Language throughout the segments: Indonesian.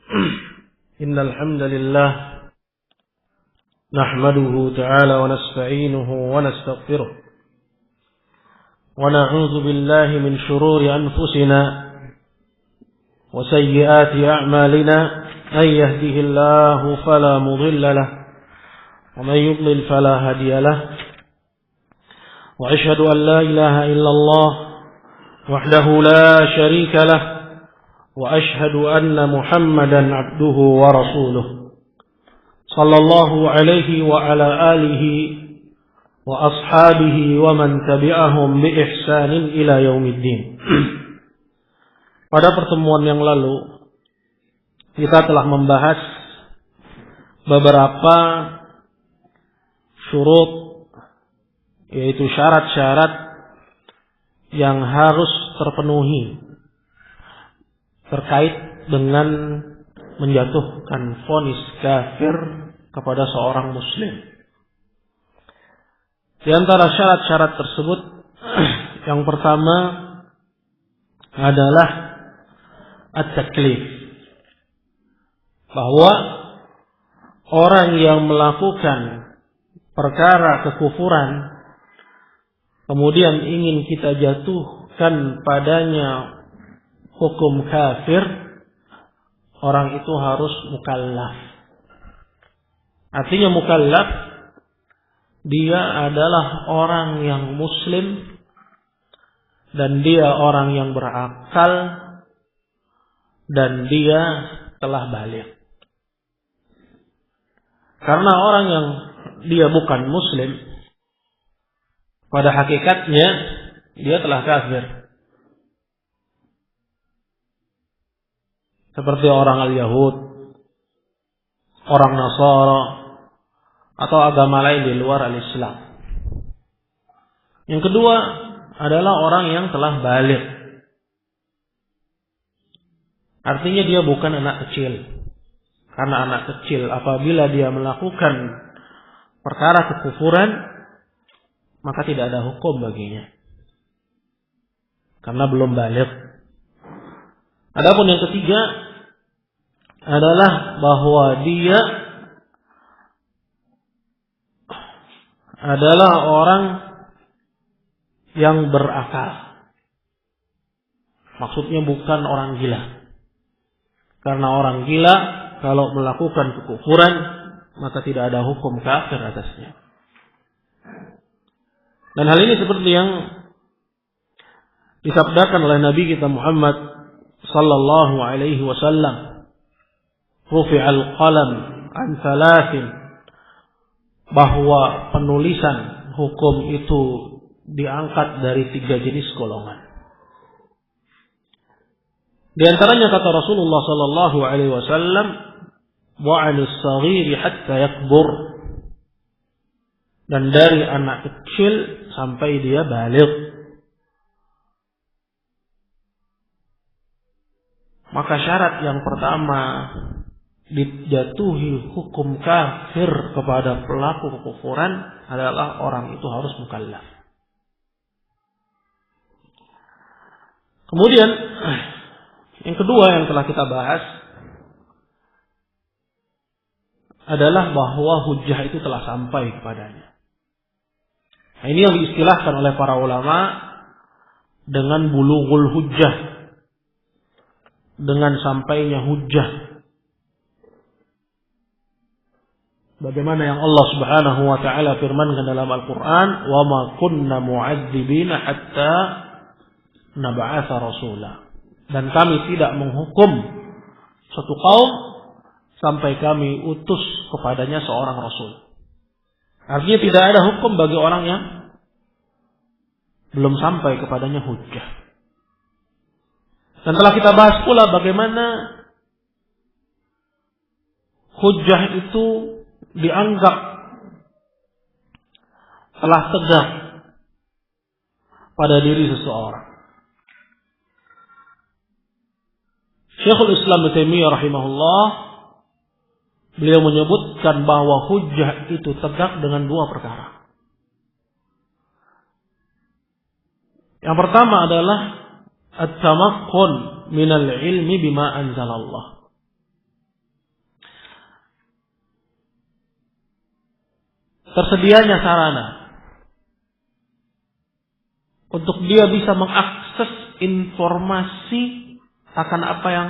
إن الحمد لله نحمده تعالى ونستعينه ونستغفره ونعوذ بالله من شرور أنفسنا وسيئات أعمالنا من يهده الله فلا مضل له ومن يضلل فلا هادي له وأشهد أن لا إله إلا الله وحده لا شريك له وأشهد أن محمدا عبده ورسوله صلى الله عليه وعلى آله وأصحابه ومن تبعهم بإحسان إلى يوم الدين. Pada pertemuan yang lalu kita telah membahas beberapa syurut, yaitu syarat-syarat yang harus terpenuhi terkait dengan menjatuhkan vonis kafir kepada seorang muslim. Di antara syarat-syarat tersebut, yang pertama adalah at-taklif, bahwa orang yang melakukan perkara kekufuran kemudian ingin kita jatuhkan padanya hukum kafir, orang itu harus mukallaf. Artinya mukallaf, dia adalah orang yang muslim dan dia orang yang berakal dan dia telah baligh. Karena orang yang dia bukan muslim, pada hakikatnya dia telah kafir. Seperti orang al-Yahud, orang Nasara, atau agama lain di luar al-Islam. Yang kedua adalah orang yang telah baligh. Artinya dia bukan anak kecil. Karena anak kecil apabila dia melakukan perkara kekufuran, maka tidak ada hukum baginya. Karena belum baligh. Adapun yang ketiga adalah bahwa dia adalah orang yang berakal. Maksudnya bukan orang gila. Karena orang gila kalau melakukan kekufuran maka tidak ada hukum kafir atasnya. Dan hal ini seperti yang disabdakan oleh Nabi kita Muhammad sallallahu alaihi wasallam, rufi'al qalam an thalathin, bahwa penulisan hukum itu diangkat dari 3 jenis golongan. Di antaranya kata Rasulullah sallallahu alaihi wasallam, wa 'anis saghiri hatta yakbur, dan dari anak kecil sampai dia baligh. Maka syarat yang pertama dijatuhi hukum kafir kepada pelaku kekufuran adalah orang itu harus mukallaf. Kemudian yang kedua yang telah kita bahas adalah bahwa hujjah itu telah sampai kepadanya. Nah, ini yang diistilahkan oleh para ulama dengan bulughul hujjah, dengan sampainya hujjah. Bagaimana yang Allah Subhanahu wa taala firmankan dalam Al-Qur'an, "Wa ma kunna mu'adzibina hatta nab'atsa rasula." Dan kami tidak menghukum suatu kaum sampai kami utus kepadanya seorang rasul. Artinya tidak ada hukum bagi orang yang belum sampai kepadanya hujjah. Dan telah kita bahas pula bagaimana hujjah itu dianggap telah tegak pada diri seseorang. Syekhul Islam Ibnu Taimiyah rahimahullah, beliau menyebutkan bahwa hujjah itu tegak dengan 2 perkara. Yang pertama adalah at-tamakkun minal ilmi bima anzalallah. tersedianya sarana untuk dia bisa mengakses informasi akan apa yang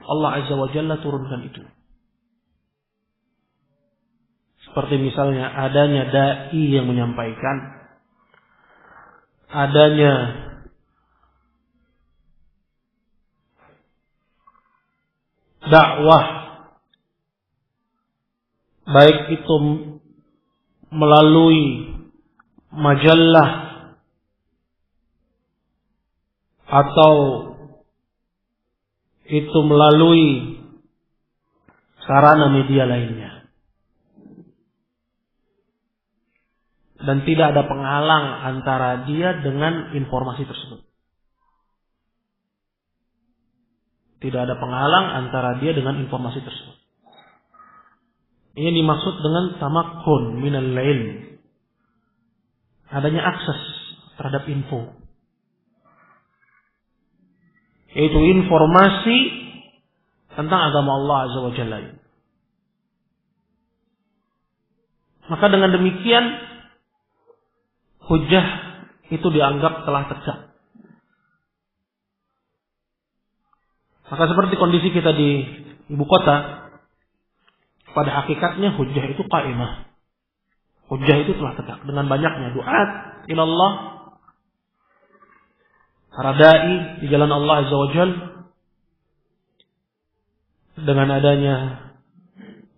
Allah Azza wa Jalla turunkan itu. Seperti misalnya adanya dai yang menyampaikan, adanya dakwah, baik itu melalui majalah atau itu melalui sarana media lainnya. Dan tidak ada penghalang antara dia dengan informasi tersebut. Tidak ada penghalang antara dia dengan informasi tersebut. Ini dimaksud dengan tamakkun minal ilm. Adanya akses terhadap info. Yaitu informasi tentang agama Allah Azza wa Jalla. Maka dengan demikian hujjah itu dianggap telah tegak. Maka seperti kondisi kita di ibu kota, pada hakikatnya hujjah itu qaimah. Hujjah itu telah tegak dengan banyaknya duat ilallah, para dai di jalan Allah Azza wa Jalla, dengan adanya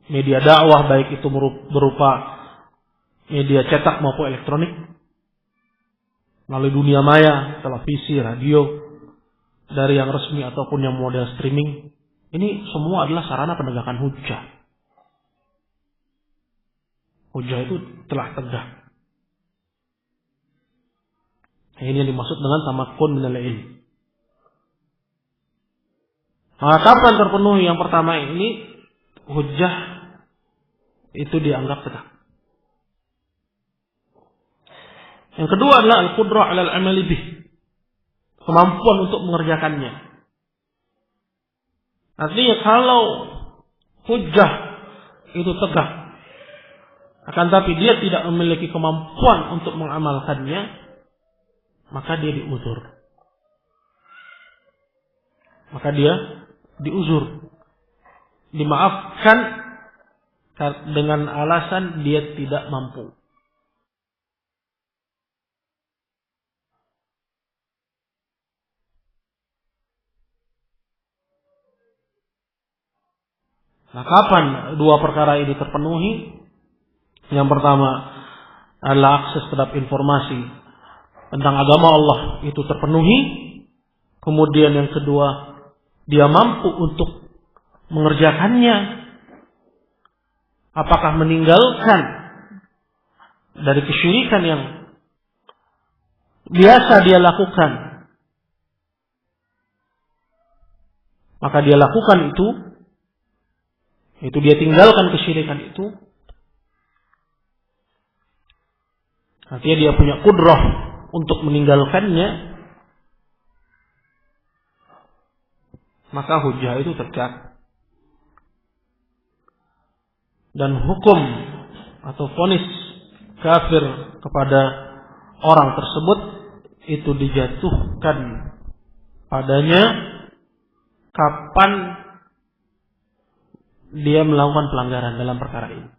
media dakwah baik itu berupa media cetak maupun elektronik, melalui dunia maya, televisi, radio, dari yang resmi ataupun yang model streaming, ini semua adalah sarana penegakan hujjah. Hujjah itu telah tegak. Ini yang dimaksud dengan tamakkun minal ilm. Maka kapan terpenuhi yang pertama ini, hujjah itu dianggap tegak. Yang kedua adalah al-qudrah 'ala al-'amali bih. Kemampuan untuk mengerjakannya. Artinya kalau hujjah itu tegak, akan tapi dia tidak memiliki kemampuan untuk mengamalkannya, maka dia diuzur. Maka dia diuzur. Dimaafkan dengan alasan dia tidak mampu. Nah, kapan dua perkara ini terpenuhi? Yang pertama adalah akses terhadap informasi tentang agama Allah itu terpenuhi. Kemudian yang kedua, dia mampu untuk mengerjakannya. Apakah meninggalkan dari kesyirikan yang biasa dia lakukan, maka dia lakukan itu dia tinggalkan kesyirikan itu. Artinya dia punya kudrah untuk meninggalkannya, maka hujjah itu tegak. Dan hukum atau vonis kafir kepada orang tersebut itu dijatuhkan padanya kapan dia melakukan pelanggaran dalam perkara ini.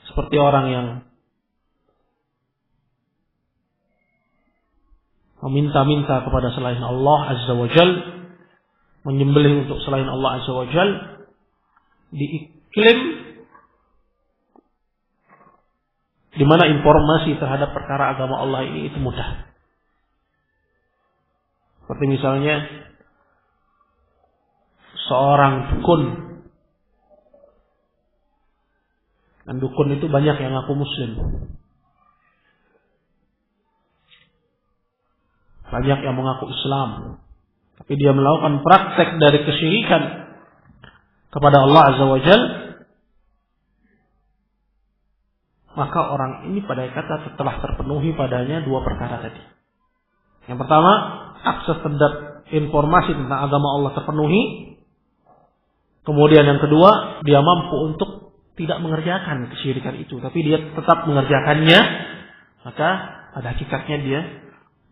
Seperti orang yang meminta-minta kepada selain Allah Azza wa Jal, menyembelih untuk selain Allah Azza wa Jal, di iklim di mana informasi terhadap perkara agama Allah ini itu mudah. Seperti misalnya seorang dukun. Dan dukun itu banyak yang ngaku muslim. Banyak yang mengaku Islam. Tapi dia melakukan praktek dari kesyirikan kepada Allah Azza wa Jal. Maka orang ini pada kata telah terpenuhi padanya dua perkara tadi. Yang pertama, akses terhadap informasi tentang agama Allah terpenuhi. Kemudian yang kedua, dia mampu untuk tidak mengerjakan kesyirikan itu, tapi dia tetap mengerjakannya, maka pada hakikatnya dia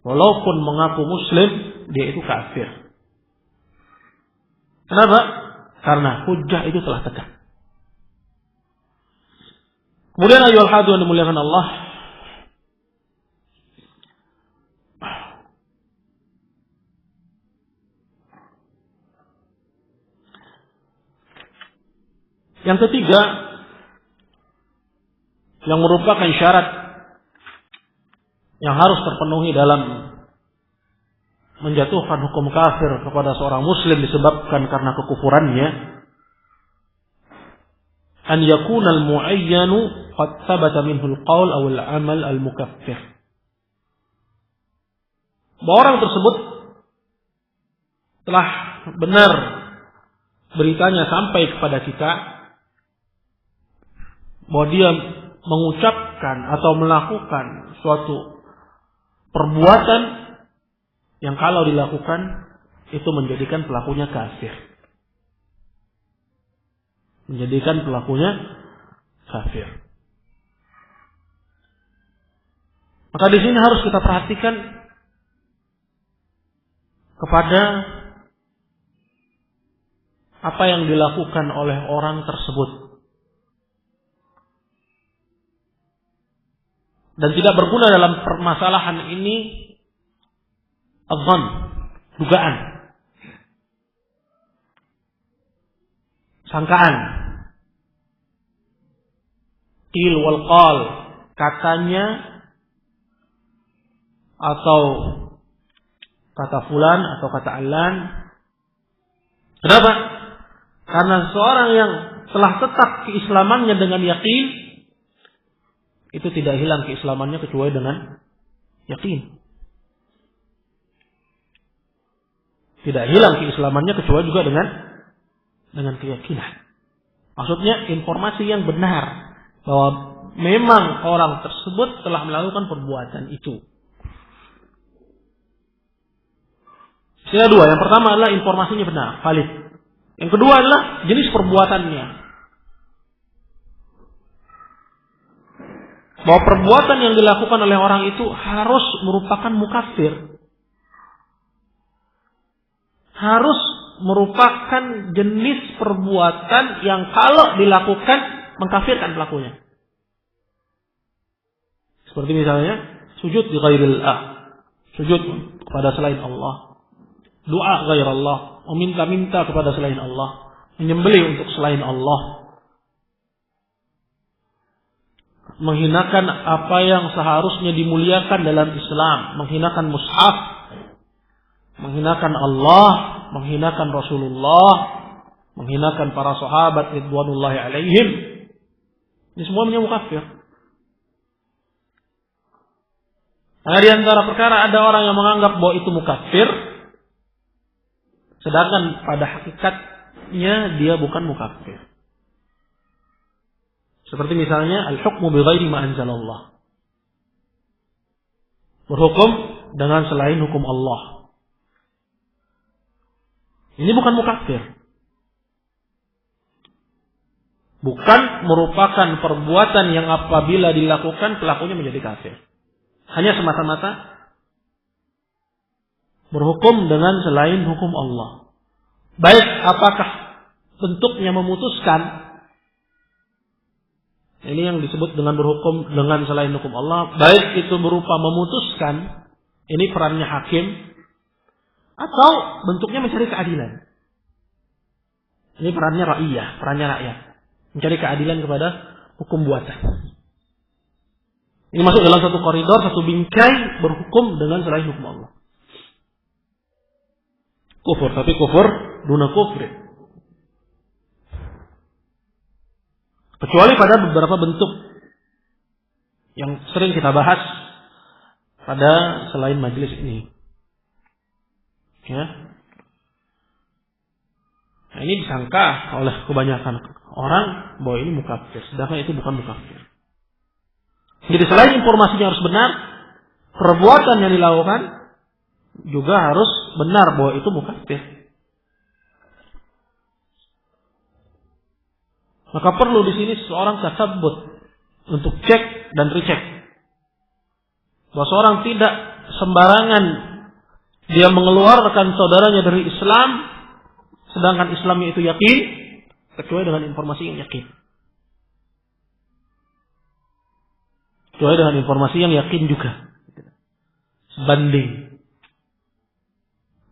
walaupun mengaku muslim, dia itu kafir. Kenapa? Karena hujjah itu telah tegak. Kemudian ayyuhal hadirin dimuliakan Allah, yang ketiga, yang merupakan syarat yang harus terpenuhi dalam menjatuhkan hukum kafir kepada seorang muslim disebabkan karena kekufurannya, an yakuna al-mu'ayyanu qad thabata minhu al-qaul aw al-amal al-mukaffir. Bahwa orang tersebut telah benar beritanya sampai kepada kita bahwa dia mengucapkan atau melakukan suatu perbuatan yang kalau dilakukan itu menjadikan pelakunya kafir. Menjadikan pelakunya kafir. Maka di sini harus kita perhatikan kepada apa yang dilakukan oleh orang tersebut. Dan tidak berguna dalam permasalahan ini adzan, dugaan, sangkaan, qil wal qal, katanya atau kata fulan atau kata alan. Kenapa? Karena seorang yang telah tetap keislamannya dengan yakin, itu tidak hilang keislamannya kecuali dengan yakin. Tidak hilang keislamannya kecuali juga dengan keyakinan. Maksudnya informasi yang benar bahwa memang orang tersebut telah melakukan perbuatan itu. Sila dua. Yang pertama adalah informasinya benar, valid. Yang kedua adalah jenis perbuatannya. Bahwa perbuatan yang dilakukan oleh orang itu harus merupakan mukafir. Harus merupakan jenis perbuatan yang kalau dilakukan mengkafirkan pelakunya. Seperti misalnya sujud di ghairillah, sujud kepada selain Allah, doa ghairallah, meminta-minta kepada selain Allah, menyembelih untuk selain Allah, menghinakan apa yang seharusnya dimuliakan dalam Islam, menghinakan mushaf, menghinakan Allah, menghinakan Rasulullah, menghinakan para sahabat ridwanullahi alaihim. Ini semuanya mukafir. Nah, di antara perkara ada orang yang menganggap bahwa itu mukafir, sedangkan pada hakikatnya dia bukan mukafir. Seperti misalnya al-hukmu bighairi ma anzalallah. Berhukum dengan selain hukum Allah. Ini bukan mukafir. Bukan merupakan perbuatan yang apabila dilakukan pelakunya menjadi kafir. Hanya semata-mata berhukum dengan selain hukum Allah. Baik apakah bentuknya memutuskan, ini yang disebut dengan berhukum dengan selain hukum Allah. Baik itu berupa memutuskan, ini perannya hakim, atau bentuknya mencari keadilan. Ini perannya ra'iyah, perannya rakyat. Mencari keadilan kepada hukum buatan. Ini masuk dalam satu koridor, satu bingkai berhukum dengan selain hukum Allah. Kufur, tapi kufur duna kufri. Kecuali pada beberapa bentuk yang sering kita bahas pada selain majelis ini. Ya. Nah, ini disangka oleh kebanyakan orang bahwa ini mukafir, sedangkan itu bukan mukafir. Jadi selain informasinya harus benar, perbuatan yang dilakukan juga harus benar bahwa itu mukafir. Maka perlu di sini seorang tasabbut untuk cek dan recheck. Bahwa seorang tidak sembarangan dia mengeluarkan saudaranya dari Islam, sedangkan Islamnya itu yakin, kecuali dengan informasi yang yakin. Kecuali dengan informasi yang yakin juga. Sebanding.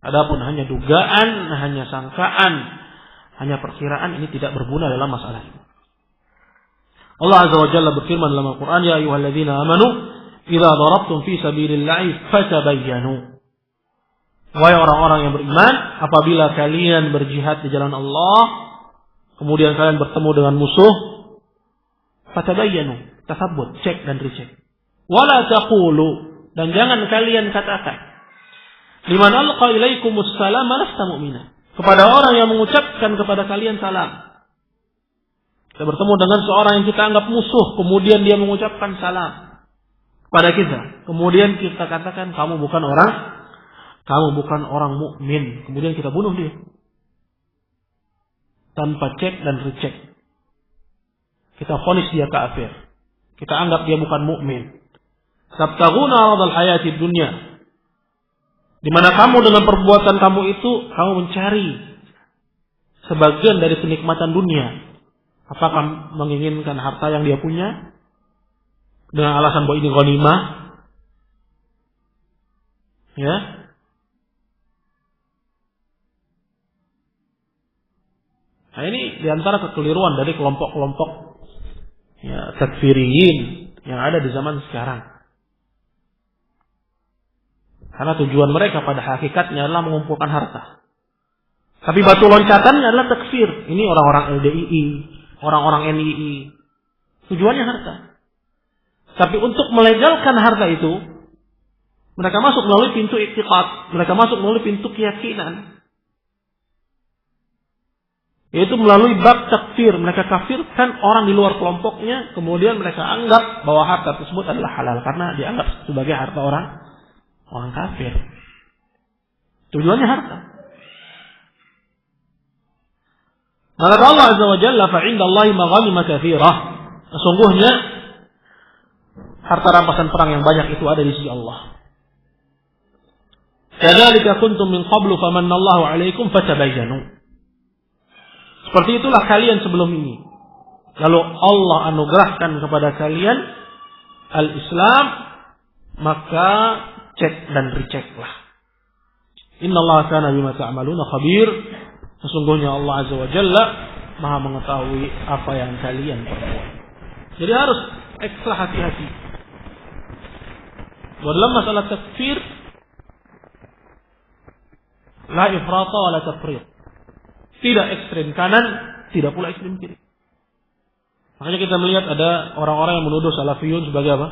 Adapun hanya dugaan, hanya sangkaan, hanya perkiraan, ini tidak berguna dalam masalah ini. Allah Azza wa Jalla berfirman dalam Al-Quran, Ya ayyuhalladzina amanu, idza darabtum fi sabilillahi fatabayyanu. Wahai orang-orang yang beriman, apabila kalian berjihad di jalan Allah, kemudian kalian bertemu dengan musuh, fatabayyanu, tasabbut, cek dan recheck. Wala taqulu, dan jangan kalian katakan, liman alqa ilaikumus salam lasta mu'mina, kepada orang yang mengucapkan kepada kalian salam. Kita bertemu dengan seorang yang kita anggap musuh, kemudian dia mengucapkan salam pada kita, kemudian kita katakan kamu bukan orang mukmin, kemudian kita bunuh dia tanpa cek dan recheck. Kita vonis dia kafir, kita anggap dia bukan mukmin. Tabtaghuna 'aradal hayatid dunya, di mana kamu dengan perbuatan kamu itu kamu mencari sebagian dari kenikmatan dunia. Apakah menginginkan harta yang dia punya dengan alasan bahwa ini ghanimah? Ya. Nah, ini diantara kekeliruan dari kelompok-kelompok ya, takfiriyin yang ada di zaman sekarang. Karena tujuan mereka pada hakikatnya adalah mengumpulkan harta. Tapi batu loncatannya adalah takfir. Ini orang-orang LDII, orang-orang NII. Tujuannya harta. Tapi untuk melegalkan harta itu, mereka masuk melalui pintu i'tiqad, mereka masuk melalui pintu keyakinan. Yaitu melalui bab takfir, mereka kafirkan orang di luar kelompoknya, kemudian mereka anggap bahwa harta tersebut adalah halal karena dianggap sebagai harta orang kafir. Tujuannya harta. Maka Allah Azza wa Jalla fa 'indallahi maghanim katsirah. Sesungguhnya harta rampasan perang yang banyak itu ada di sisi Allah. Kadzalika kuntum min qablu famannallahu 'alaikum fatabayyanu. Seperti itulah kalian sebelum ini. Lalu Allah anugerahkan kepada kalian al-Islam, maka cek dan rechecklah. Innallaha kana bima ta'maluna khabir. Sesungguhnya Allah Azza wa Jalla Maha mengetahui apa yang kalian perbuat. Jadi harus ekstra hati-hati. Dalam masalah takfir, la ifrata wa la tafriq. Tidak ekstrem kanan, tidak pula ekstrem kiri. Makanya kita melihat ada orang-orang yang menuduh salafiyun sebagai apa?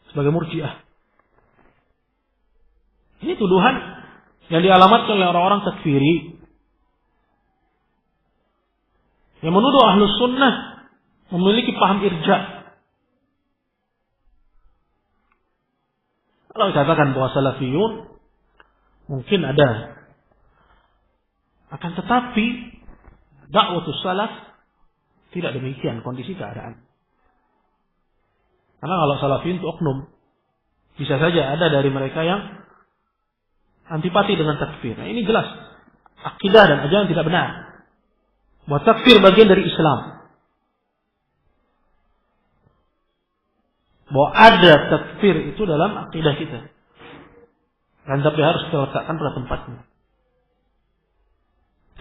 Sebagai murji'ah. Ini tuduhan yang dialamatkan oleh orang-orang takfiri. Yang menuduh ahlus sunnah memiliki paham irja. Kalau dikatakan bahwa salafiyun mungkin ada. Akan tetapi dakwatus salaf tidak demikian kondisi keadaan. Karena kalau salafiyun itu oknum, bisa saja ada dari mereka yang antipati dengan takfir. Nah, ini jelas akidah dan ajaran tidak benar. Bahwa takfir bagian dari Islam. Bahwa ada takfir itu dalam akidah kita. Dan tapi harus kita letakkan pada tempatnya.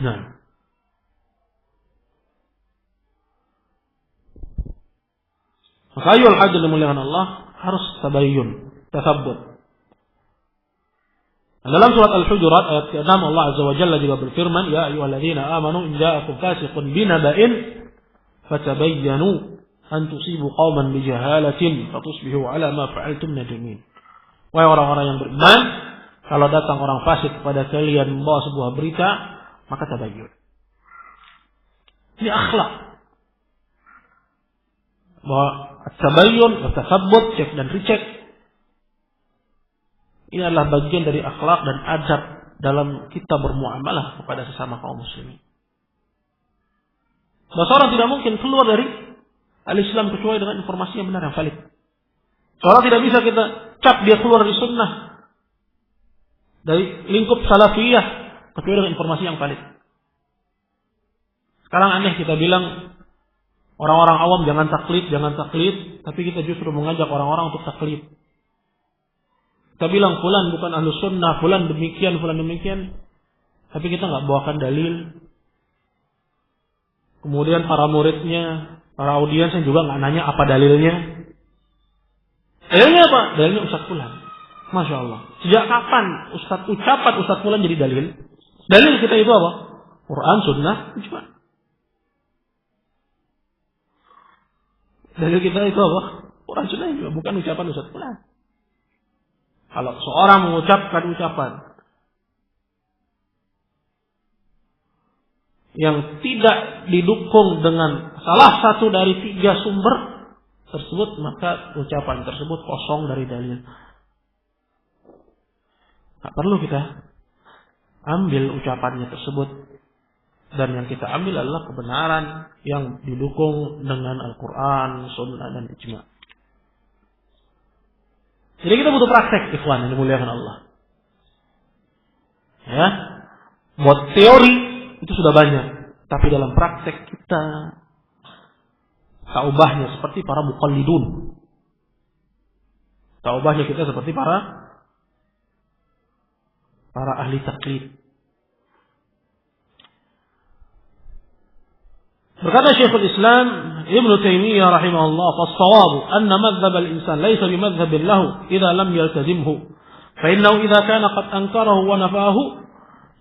Nah, maka ayol hajjal dimuliakan Allah harus tabayyun, tasabbut. Dalam surat Al-Hujurat ayat ke-6 Allah Azza wa Jalla juga berfirman, Ya ayyuhalladzina amanu in ja'akum fasiqun binaba'in fatabayyanu an tusibu qauman bijahalatin fatusbihu ala ma fa'altum nadimin. Wahai orang-orang yang beriman, kalau datang orang fasik kepada kalian membawa sebuah berita, maka tabayyun. Ini akhlak. Bahwa tabayyun, tasabbut, cek dan recheck, ini adalah bagian dari akhlak dan adab dalam kita bermuamalah kepada sesama kaum muslimin. Bahwa seorang tidak mungkin keluar dari al-Islam kecuali dengan informasi yang benar, yang valid. Seorang tidak bisa kita cap dia keluar dari sunnah, dari lingkup salafiyah, kecuali dengan informasi yang valid. Sekarang aneh kita bilang orang-orang awam jangan taklid, tapi kita justru mengajak orang-orang untuk taklid. Kita bilang fulan bukan ahlu sunnah, fulan demikian, tapi kita nggak bawakan dalil. Kemudian para muridnya, para audiensnya juga nggak nanya apa dalilnya. Dalilnya apa? Dalilnya Ustaz fulan. Masya Allah. Sejak kapan ucapan Ustaz fulan jadi dalil? Dalil kita itu apa? Quran, sunnah, ijma'. Dalil kita itu apa? Quran, sunnah, ijma', bukan ucapan Ustaz fulan. Kalau seorang mengucapkan ucapan yang tidak didukung dengan salah satu dari 3 sumber tersebut, maka ucapan tersebut kosong dari dalil. Tak perlu kita ambil ucapannya tersebut, dan yang kita ambil adalah kebenaran yang didukung dengan Al-Quran, Sunnah, dan Ijma'. Jadi kita butuh praktek, ikhwan yang dimuliakan Allah. Ya, buat teori itu sudah banyak, tapi dalam praktek kita taubahnya seperti para muqallidun. Taubahnya kita seperti para ahli taklid. Berkata Syekhul Islam Ibnu Taimiyah rahimahullah, "Fas-shawabu anna madhhab al-insan laysa bimadhhabin lahu idza lam yaltazimhu, fa innahu idza kana qad ankarahu wa nafahu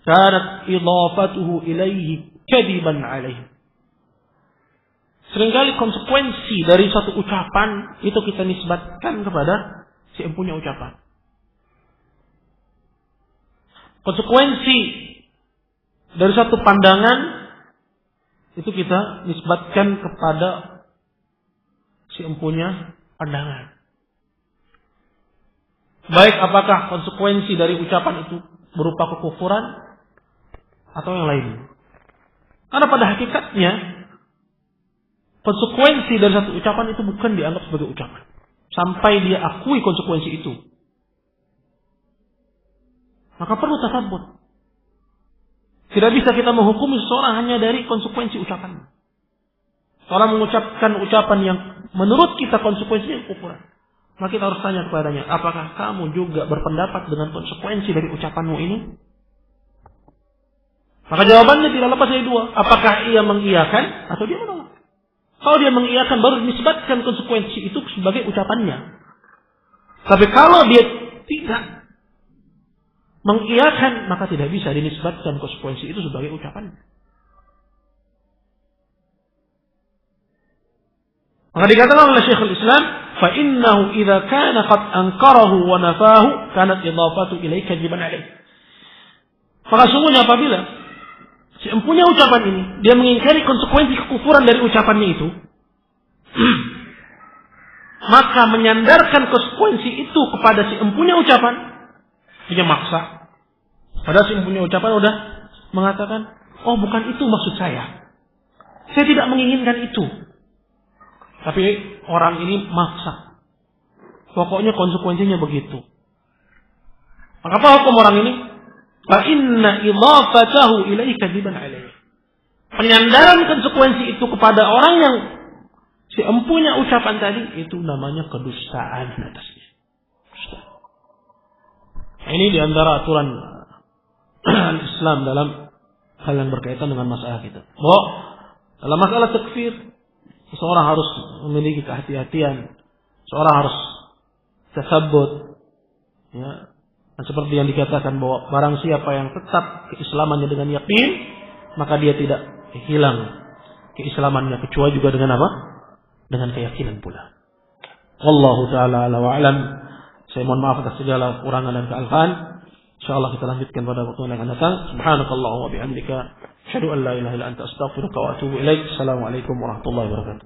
kanat idafatuhu ilayhi kadiban alaihi." Seringkali konsekuensi dari satu ucapan itu kita nisbatkan kepada si empunya ucapan. Konsekuensi dari satu pandangan itu kita nisbatkan kepada si empunya pandangan. Baik apakah konsekuensi dari ucapan itu berupa kekufuran atau yang lain. Karena pada hakikatnya konsekuensi dari satu ucapan itu bukan dianggap sebagai ucapan sampai dia akui konsekuensi itu. Maka perlu tasabbut. Tidak bisa kita menghukumi seseorang hanya dari konsekuensi ucapan. Seorang mengucapkan ucapan yang menurut kita konsekuensinya kekufuran, maka kita harus tanya kepadanya, apakah kamu juga berpendapat dengan konsekuensi dari ucapanmu ini? Maka jawabannya tidak lepas dari 2. Apakah ia mengiyakan atau dia menolak? Kalau dia mengiyakan, baru dinisbatkan konsekuensi itu sebagai ucapannya. Tapi kalau dia tidak mengiyakan, maka tidak bisa dinisbatkan konsekuensi itu sebagai ucapan. Maka dikatakan oleh Syekhul Islam, fa innahu idza kana qad ankarahu wa nafahu kanat idafatu ilaika kadiban alaih. Maka sungguhnya apabila si empunya ucapan ini dia mengingkari konsekuensi kekufuran dari ucapannya itu, maka menyandarkan konsekuensi itu kepada si empunya ucapan, dia maksa. Padahal si empunya ucapan udah mengatakan, oh bukan itu maksud saya. Saya tidak menginginkan itu. Tapi orang ini maksa. Pokoknya konsekuensinya begitu. Maka apa hukum orang ini? Fa inna idhafatahu ilaika kadiban alaihi. Penyandaran konsekuensi itu kepada orang yang si empunya ucapan tadi, itu namanya kedustaan atasnya. Ini diantara aturan Islam dalam hal yang berkaitan dengan masalah kita. Bahwa dalam masalah takfir, seseorang harus memiliki kehati-hatian, seorang harus tasabbut, ya. Dan seperti yang dikatakan bahwa barang siapa yang tetap keislamannya dengan yakin, maka dia tidak hilang keislamannya, kecuali juga dengan apa? Dengan keyakinan pula. Wallahu ta'ala ala wa alam. Saya mohon maaf atas segala kurangan dan kealfaan. Insyaallah kita lanjutkan pada waktu yang akan datang. Subhanakallah wa bihamdika, asyhadu an la ilaha illa anta, astaghfiruka wa atubu ilaik. Assalamualaikum warahmatullahi wabarakatuh.